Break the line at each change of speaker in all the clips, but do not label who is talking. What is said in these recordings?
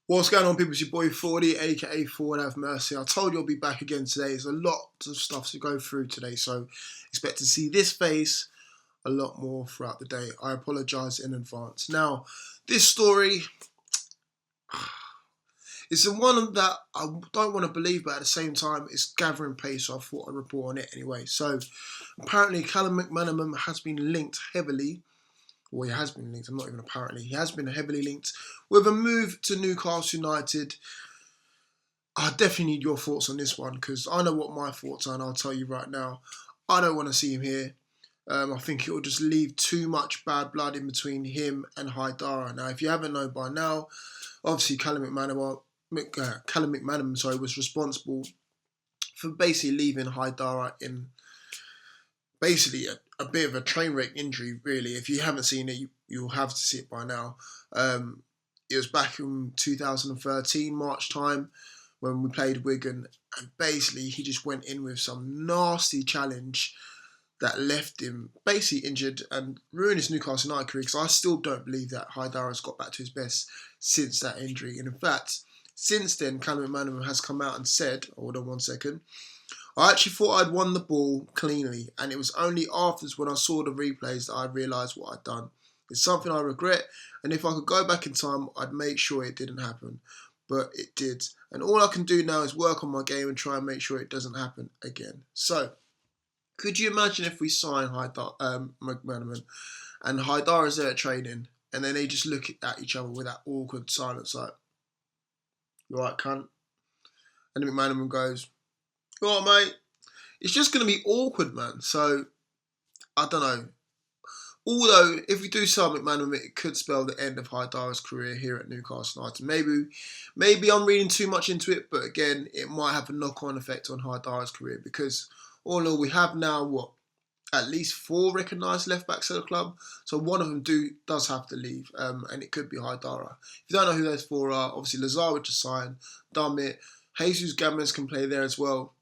What's going on, people? It's your boy Forde, aka Forde Have Mercy. I told you I'll be back again today. There's a lot of stuff to go through today, so expect to see this face a lot more throughout the day. I apologise in advance. Now, this story is the one that I don't want to believe, but at the same time, it's gathering pace, so I thought I'd report on it anyway. So, apparently, Callum McManaman has been linked heavily. Well, he has been linked, I'm not even apparently. He has been heavily linked with a move to Newcastle United. I definitely need your thoughts on this one because I know what my thoughts are, and I'll tell you right now. I don't want to see him here. I think it will just leave too much bad blood in between him and Haidara. Now, if you haven't known by now, obviously Callum McManaman, was responsible for basically leaving Haidara in basically a bit of a train wreck injury, really. If you haven't seen it, you'll have to see it by now. It was back in 2013, March time, when we played Wigan, and basically he just went in with some nasty challenge that left him basically injured and ruined his Newcastle United career, because I still don't believe that Haidara's got back to his best since that injury. And in fact, since then, Callum McManaman has come out and said, hold on one second, I actually thought I'd won the ball cleanly, and it was only afterwards when I saw the replays that I realised what I'd done. It's something I regret, and if I could go back in time, I'd make sure it didn't happen. But it did. And all I can do now is work on my game and try and make sure it doesn't happen again. So, could you imagine if we sign McManaman and Haidara's there at training, and then they just look at each other with that awkward silence like, you alright, cunt? And then McManaman goes, you know what, mate? It's just going to be awkward, man. So, I don't know. Although, if we do sell McManaman, it could spell the end of Haidara's career here at Newcastle United. Maybe I'm reading too much into it, but again, it might have a knock-on effect on Haidara's career, because all in all, we have now, at least 4 recognised left-backs at the club. So one of them does have to leave, and it could be Haidara. If you don't know who those 4 are, obviously Lazar just signed, Dummett, Jesus Gomez can play there as well,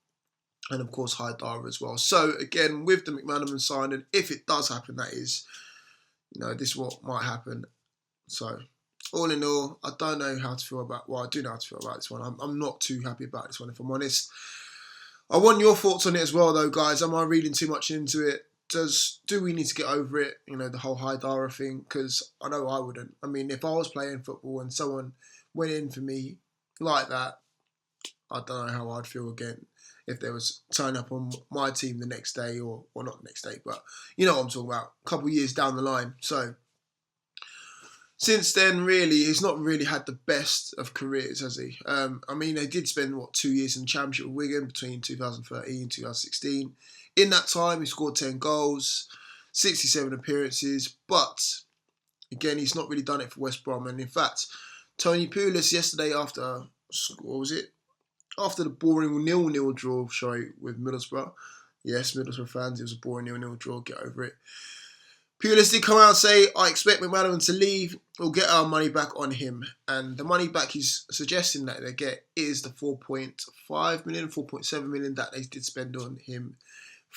and of course Haidara as well. So again, with the McManaman signing, if it does happen, that is, this is what might happen. So all in all, I don't know how to feel about, I do know how to feel about this one. I'm not too happy about this one, if I'm honest. I want your thoughts on it as well, though, guys. Am I reading too much into it? Do we need to get over it, the whole Haidara thing? Because I know I wouldn't. I mean, if I was playing football and someone went in for me like that, I don't know how I'd feel again if there was turning up on my team the next day, or not the next day, but you know what I'm talking about, a couple of years down the line. So since then, really, he's not really had the best of careers, has he? I mean, they did spend, 2 years in the Championship with Wigan between 2013 and 2016. In that time, he scored 10 goals, 67 appearances, but again, he's not really done it for West Brom. And in fact, Tony Pulis yesterday after the boring 0-0 draw, with Middlesbrough. Yes, Middlesbrough fans, it was a boring 0-0 draw, get over it. Pulis did come out and say, I expect McManaman to leave. We'll get our money back on him. And the money back he's suggesting that they get is the 4.5 million, 4.7 million that they did spend on him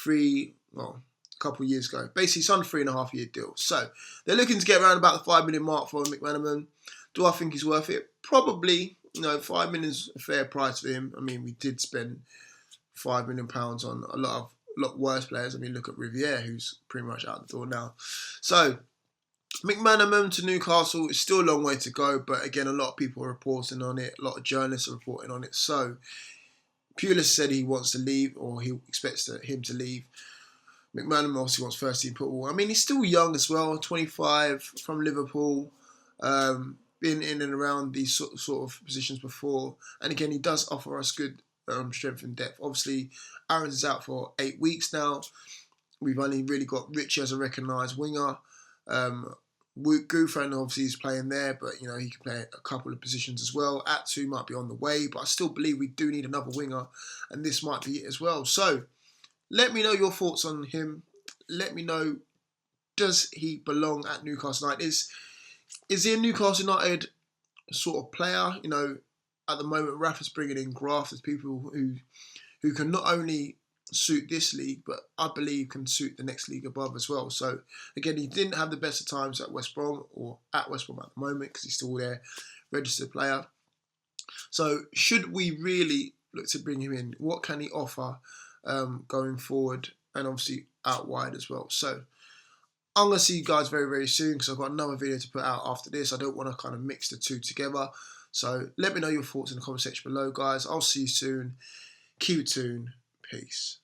a couple of years ago. Basically, it's on a 3.5-year deal. So they're looking to get around about the 5 million mark for McManaman. Do I think he's worth it? Probably. 5 million is a fair price for him. I mean, we did spend £5 million on a lot worse players. I mean, look at Riviere, who's pretty much out the door now. So, McManaman to Newcastle is still a long way to go, but again, a lot of people are reporting on it. A lot of journalists are reporting on it. So, Pulis said he wants to leave, or he expects him to leave. McManaman obviously wants first team football. I mean, he's still young as well, 25, from Liverpool. Been in and around these sort of positions before, and again, he does offer us good strength and depth. Obviously, Aaron's is out for 8 weeks now. We've only really got Richie as a recognised winger. Gouffran obviously is playing there, but he can play a couple of positions as well. Atsu might be on the way, but I still believe we do need another winger, and this might be it as well. So, let me know your thoughts on him. Let me know, does he belong at Newcastle United? Is he a Newcastle United sort of player? At the moment, Rafa's bringing in grafters, people who can not only suit this league, but I believe can suit the next league above as well. So, again, he didn't have the best of times at West Brom, or at West Brom at the moment, because he's still there, registered player. So should we really look to bring him in? What can he offer going forward, and obviously out wide as well? So I'm going to see you guys very, very soon, because I've got another video to put out after this. I don't want to kind of mix the two together. So let me know your thoughts in the comment section below, guys. I'll see you soon. Keep it tuned. Peace.